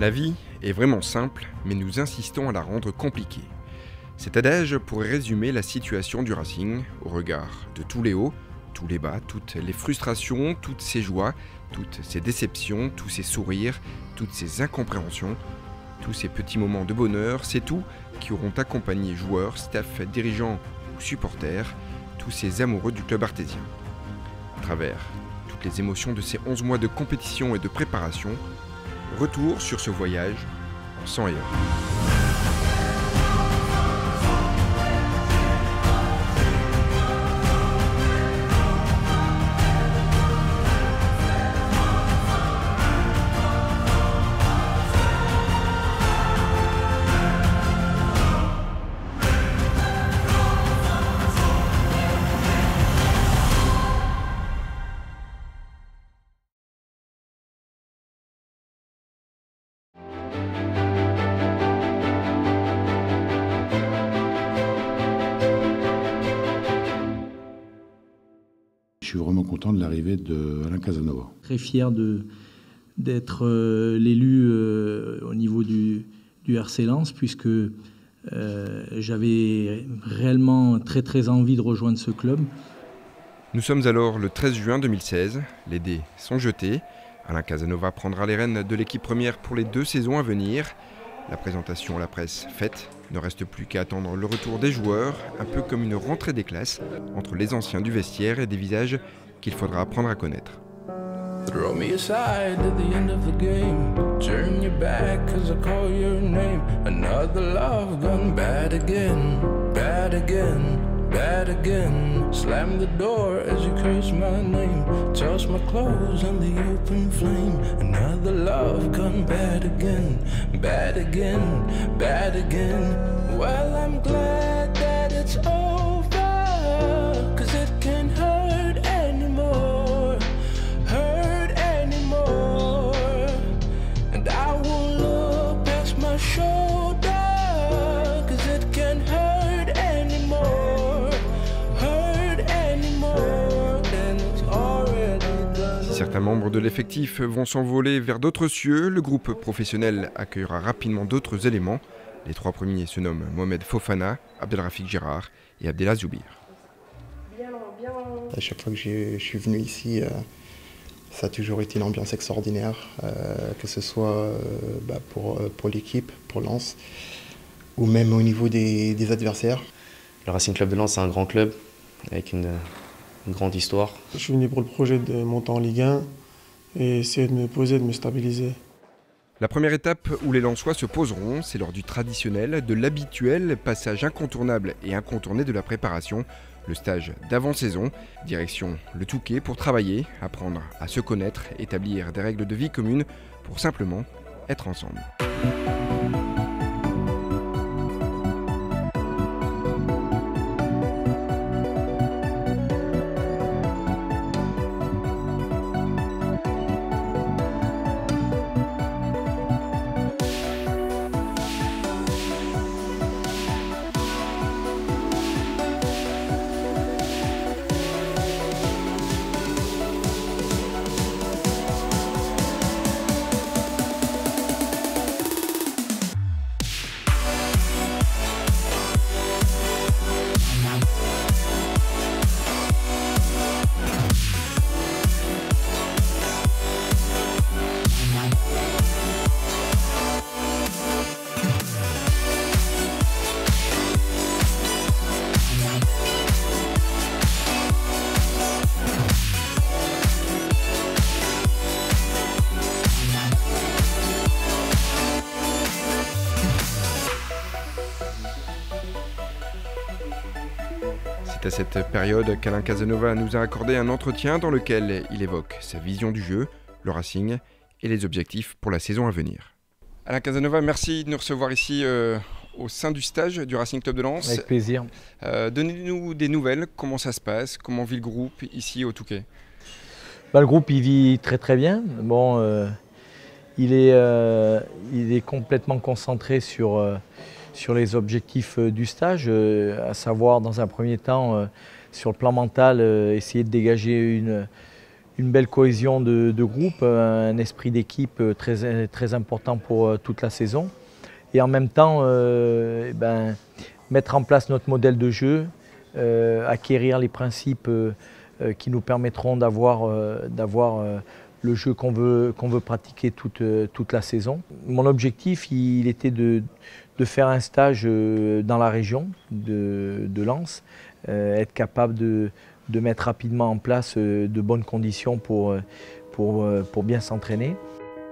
La vie est vraiment simple, mais nous insistons à la rendre compliquée. Cet adage pourrait résumer la situation du Racing au regard de tous les hauts, tous les bas, toutes les frustrations, toutes ces joies, toutes ces déceptions, tous ces sourires, toutes ces incompréhensions, tous ces petits moments de bonheur, c'est tout qui auront accompagné joueurs, staff, dirigeants ou supporters, tous ces amoureux du club artésien. À travers toutes les émotions de ces 11 mois de compétition et de préparation, retour sur ce voyage en sang et or. Je suis vraiment content de l'arrivée d'Alain Casanova. Très fier d'être l'élu au niveau du RC Lens, puisque j'avais réellement très envie de rejoindre ce club. Nous sommes alors le 13 juin 2016, les dés sont jetés. Alain Casanova prendra les rênes de l'équipe première pour les 2 saisons à venir. La présentation à la presse faite, ne reste plus qu'à attendre le retour des joueurs, un peu comme une rentrée des classes, entre les anciens du vestiaire et des visages qu'il faudra apprendre à connaître. Throw me aside at the end of the game. Turn your back cause I call your name. Another love gone bad again. Bad again, bad again. Slam the door as you curse my name. Toss my clothes on the open flame. Another love gone bad again. Bad again, bad again. Well, I'm glad that it's over, cause it can't hurt anymore. Hurt anymore. And I won't look past my shoulder, cause it can't hurt anymore. Hurt anymore. And it's already done. Si certains membres de l'effectif vont s'envoler vers d'autres cieux, le groupe professionnel accueillera rapidement d'autres éléments. Les 3 premiers se nomment Mohamed Fofana, Abdelrafik Gérard et Abdellah Zoubir. À chaque fois que je suis venu ici, ça a toujours été une ambiance extraordinaire, que ce soit pour l'équipe, pour Lens, ou même au niveau des adversaires. Le Racing Club de Lens, c'est un grand club avec une grande histoire. Je suis venu pour le projet de monter en Ligue 1 et essayer de me poser, de me stabiliser. La première étape où les Lensois se poseront, c'est lors du traditionnel, de l'habituel passage incontournable et incontourné de la préparation, le stage d'avant-saison, direction le Touquet pour travailler, apprendre à se connaître, établir des règles de vie communes pour simplement être ensemble. C'est à cette période qu'Alain Casanova nous a accordé un entretien dans lequel il évoque sa vision du jeu, le Racing et les objectifs pour la saison à venir. Alain Casanova, merci de nous recevoir ici au sein du stage du Racing Club de Lens. Avec plaisir. Donnez-nous des nouvelles, comment ça se passe, comment vit le groupe ici au Touquet? Le groupe il vit très bien. Bon, il est complètement concentré sur les objectifs du stage, à savoir dans un premier temps sur le plan mental essayer de dégager une belle cohésion de groupe, un esprit d'équipe très important pour toute la saison. Et en même temps, mettre en place notre modèle de jeu, acquérir les principes qui nous permettront d'avoir le jeu qu'on veut pratiquer toute la saison. Mon objectif, il était de faire un stage dans la région de Lens, être capable de mettre rapidement en place de bonnes conditions pour bien s'entraîner.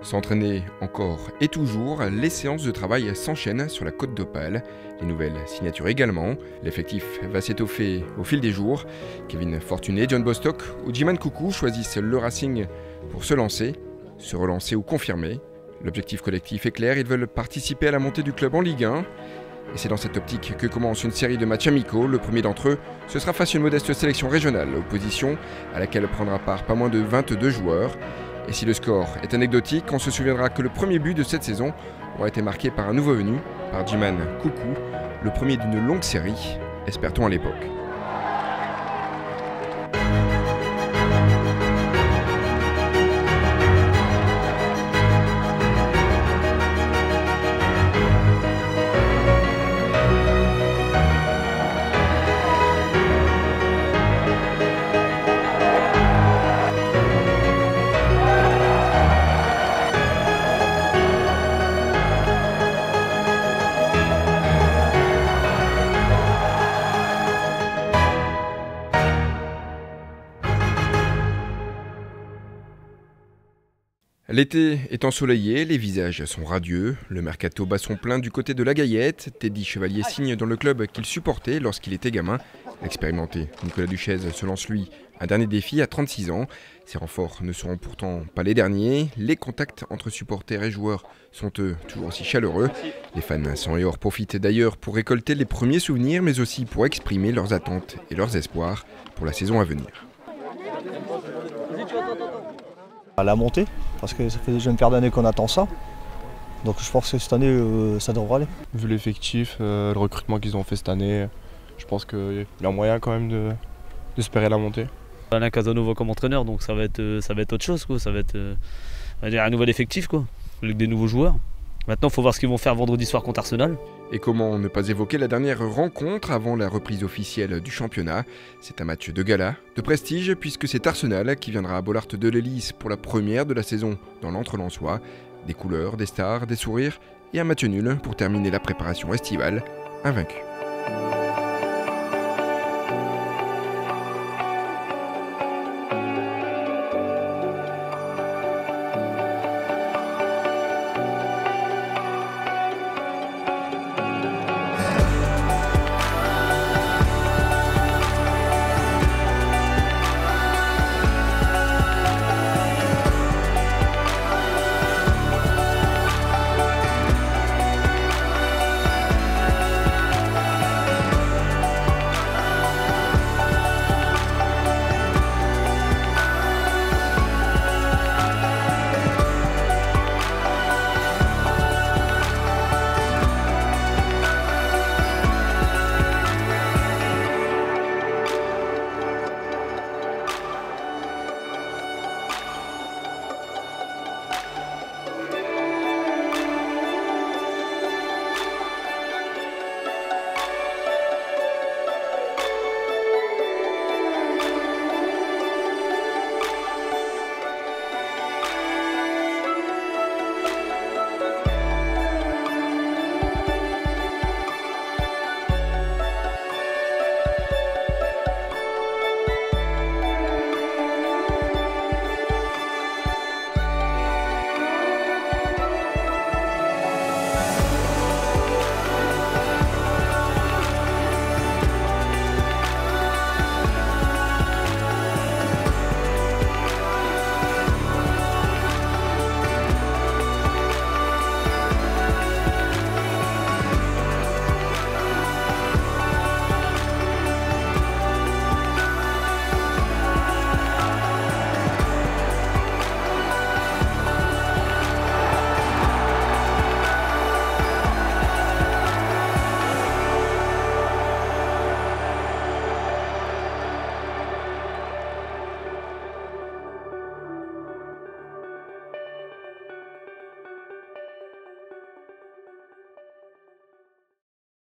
S'entraîner encore et toujours, les séances de travail s'enchaînent sur la Côte d'Opale. Les nouvelles signatures également. L'effectif va s'étoffer au fil des jours. Kevin Fortuné, John Bostock ou Djiman Coucou choisissent le Racing pour se lancer, se relancer ou confirmer. L'objectif collectif est clair, ils veulent participer à la montée du club en Ligue 1. Et c'est dans cette optique que commence une série de matchs amicaux. Le premier d'entre eux, ce sera face à une modeste sélection régionale, opposition à laquelle prendra part pas moins de 22 joueurs. Et si le score est anecdotique, on se souviendra que le premier but de cette saison aura été marqué par un nouveau venu, par Djiman Coucou, le premier d'une longue série, espère-t-on à l'époque. L'été est ensoleillé, les visages sont radieux, le mercato bat son plein du côté de la Gaillette. Teddy Chevalier signe dans le club qu'il supportait lorsqu'il était gamin. L'expérimenté Nicolas Duchesne se lance lui un dernier défi à 36 ans. Ses renforts ne seront pourtant pas les derniers. Les contacts entre supporters et joueurs sont eux toujours aussi chaleureux. Les fans sans et hors profitent d'ailleurs pour récolter les premiers souvenirs mais aussi pour exprimer leurs attentes et leurs espoirs pour la saison à venir. À la montée, parce que ça fait déjà une paire d'années qu'on attend ça. Donc je pense que cette année, ça devrait aller. Vu l'effectif, le recrutement qu'ils ont fait cette année, je pense qu'il y a moyen quand même d'espérer la montée. Alain Casanova comme entraîneur, donc ça va être autre chose, quoi. Ça va être on va dire un nouvel effectif, quoi, avec des nouveaux joueurs. Maintenant, il faut voir ce qu'ils vont faire vendredi soir contre Arsenal. Et comment ne pas évoquer la dernière rencontre avant la reprise officielle du championnat. C'est un match de gala, de prestige, puisque c'est Arsenal qui viendra à Bollaert de l'Hélice pour la première de la saison dans l'Entre-Lensois. Des couleurs, des stars, des sourires et un match nul pour terminer la préparation estivale invaincu.